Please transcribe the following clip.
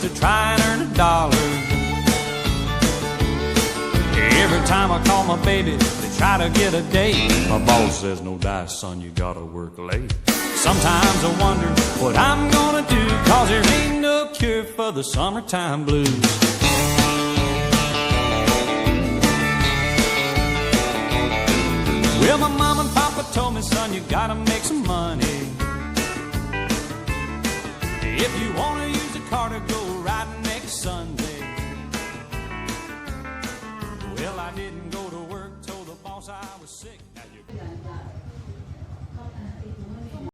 to try and earn a dollar. Every time I call my baby, they try to get a date. My boss says, no dice, son, you gotta work late. Sometimes I wonder what I'm gonna do, 'cause there ain't no cure for the summertime blues. Well, my mom and papa told me, son, you gotta make some money. If you wanna use a car to go riding next Sunday. Well, I didn't go to work, told the boss I was sick. Now you